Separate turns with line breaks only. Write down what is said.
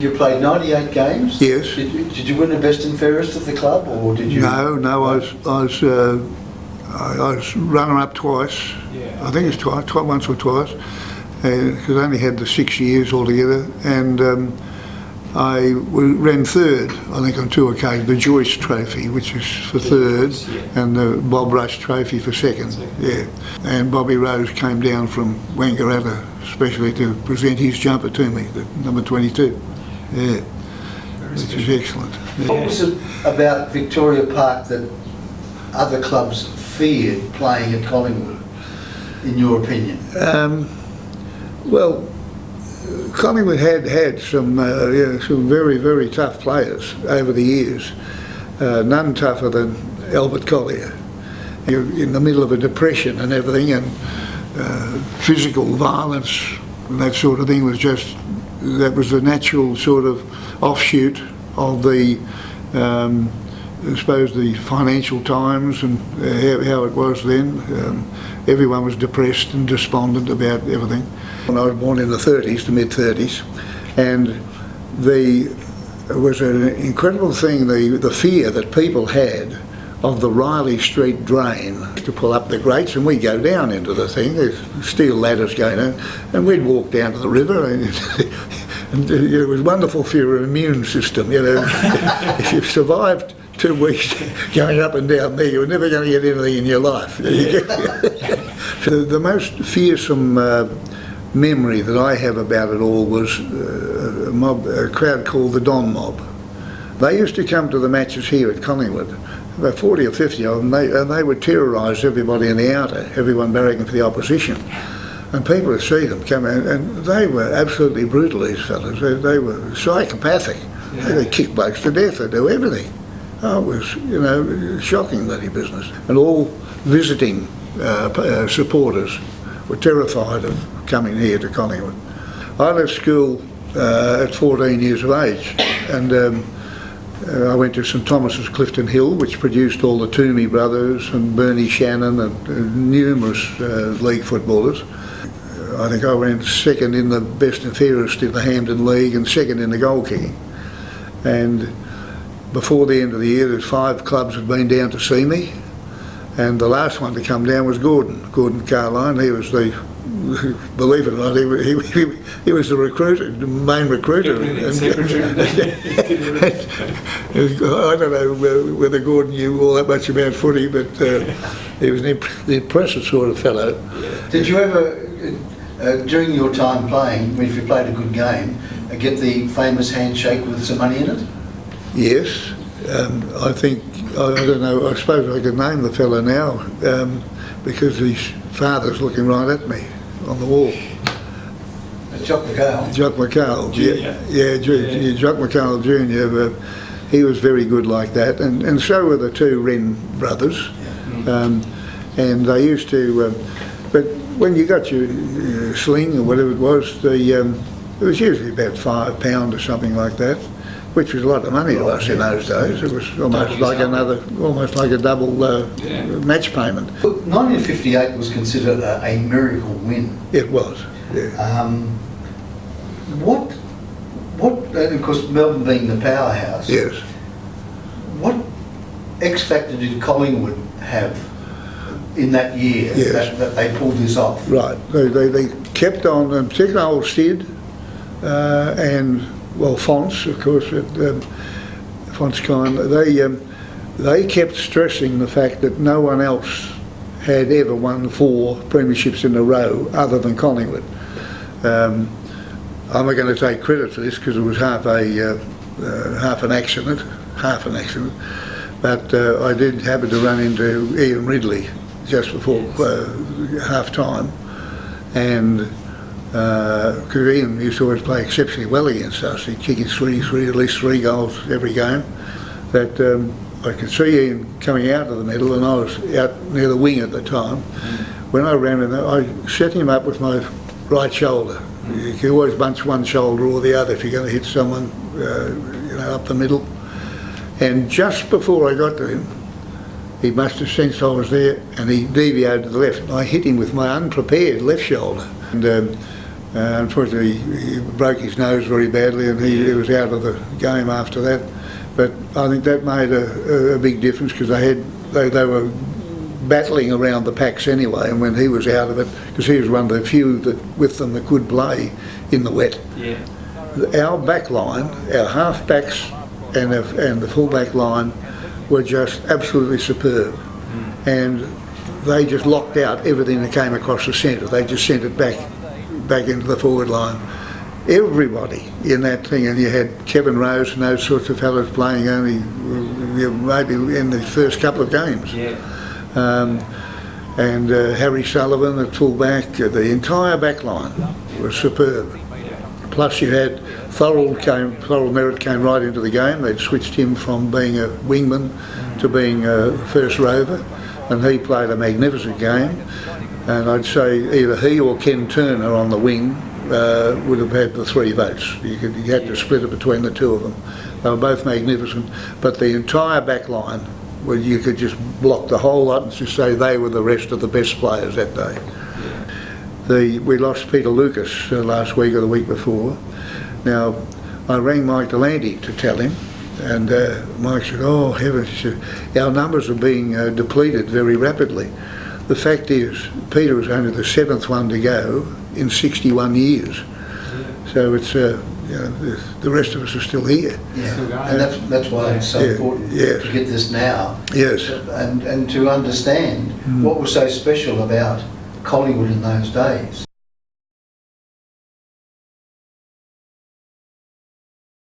You played 98 games?
Yes.
Did you win the best and fairest of the club, or did you?
No, I was runner-up twice. Yeah. I think it's twice, once or twice, because I only had the 6 years altogether, and I ran third, I think, on 2 occasions. The Joyce Trophy, which is for third, and the Bob Rush Trophy for second. Yeah, and Bobby Rose came down from Wangaratta, especially to present his jumper to me, the number 22. Yeah, which is excellent. Yeah.
What was it about Victoria Park that other clubs feared playing at Collingwood, in your opinion?
Well, Collingwood had some very, very tough players over the years. None tougher than Albert Collier. You're in the middle of a depression and everything, and physical violence and that sort of thing was just, that was the natural sort of offshoot of the, I suppose, the financial times and how it was then. Everyone was depressed and despondent about everything. When I was born in the 30s, the mid-30s, and it was an incredible thing, the fear that people had of the Riley Street drain to pull up the grates, and we'd go down into the thing, there's steel ladders going down, and we'd walk down to the river, and it was wonderful for your immune system, you know. If you survived 2 weeks going up and down there, you were never going to get anything in your life. So the most fearsome memory that I have about it all was a crowd called the Don Mob. They used to come to the matches here at Collingwood, about 40 or 50 of them, and they would terrorise everybody in the outer, everyone barracking for the opposition. And people would see them come in, and they were absolutely brutal, these fellas. They were psychopathic. Yeah. They would kick blokes to death, they'd do everything. Oh, it was, you know, shocking bloody business. And all visiting supporters were terrified of coming here to Collingwood. I left school at 14 years of age, and I went to St Thomas's Clifton Hill, which produced all the Toomey brothers and Bernie Shannon and numerous league footballers. I think I ran second in the best and fairest in the Hampden League and second in the goal kicking. And before the end of the year, there's 5 clubs had been down to see me, and the last one to come down was Gordon Carline. He was the, believe it or not, he was the recruiter, the main recruiter. I don't know whether Gordon knew all that much about footy, but he was an impressive sort of fellow.
Did you ever, during your time playing, if you played a good game, get the famous handshake with some money in it?
Yes, I think, I don't know, I suppose I could name the fellow now, because his father's looking right at me on the wall.
Jock McHale?
Jock McHale, yeah, Jock McHale Jr., he was very good like that, and so were the 2 Wren brothers. Yeah. And they used to, but when you got your sling or whatever it was, it was usually about £5 or something like that, which was a lot of money to us in those days. It was almost like a double match payment.
1958 was considered a miracle win.
It was, yeah.
What, and of course Melbourne being the powerhouse,
yes. What
X factor did Collingwood have in that year, yes, that they pulled this off? Right,
they kept on, and particularly old Sid, and well, Fonts, of course, Fonts Kine, they kept stressing the fact that no one else had ever won 4 premierships in a row other than Collingwood. I'm not going to take credit for this because it was half an accident, but I did happen to run into Ian Ridley just before half time, and because Ian used to always play exceptionally well against us. He'd kick at least 3 goals every game. That I could see Ian coming out of the middle, and I was out near the wing at the time. When I ran in there, I set him up with my right shoulder. You can always bunch one shoulder or the other if you're going to hit someone, up the middle. And just before I got to him, he must have sensed I was there, and he deviated to the left. I hit him with my unprepared left shoulder. And Unfortunately, he broke his nose very badly and he was out of the game after that. But I think that made a big difference because they were battling around the packs anyway, and when he was out of it, because he was one of the few that with them that could play in the wet.
Yeah.
Our back line, our half backs and the full back line were just absolutely superb. And they just locked out everything that came across the centre. They just sent it back into the forward line. Everybody in that thing, and you had Kevin Rose and those sorts of fellas playing only maybe in the first couple of games.
Yeah.
And Harry Sullivan at full back, the entire back line was superb. Plus you had Thorold Merritt came right into the game. They'd switched him from being a wingman to being a first rover, and he played a magnificent game. And I'd say either he or Ken Turner on the wing would have had the 3 votes. You had to split it between the 2 of them. They were both magnificent, but the entire back line, well, you could just block the whole lot and just say they were the rest of the best players that day. We lost Peter Lucas last week or the week before. Now, I rang Mike Delante to tell him, and Mike said, "Oh heavens," he said, "our numbers are being depleted very rapidly." The fact is, Peter was only the 7th one to go in 61 years. So it's, the rest of us are still here.
Yeah, and that's why it's so important to get this now.
Yes.
And to understand what was so special about Collingwood in those days.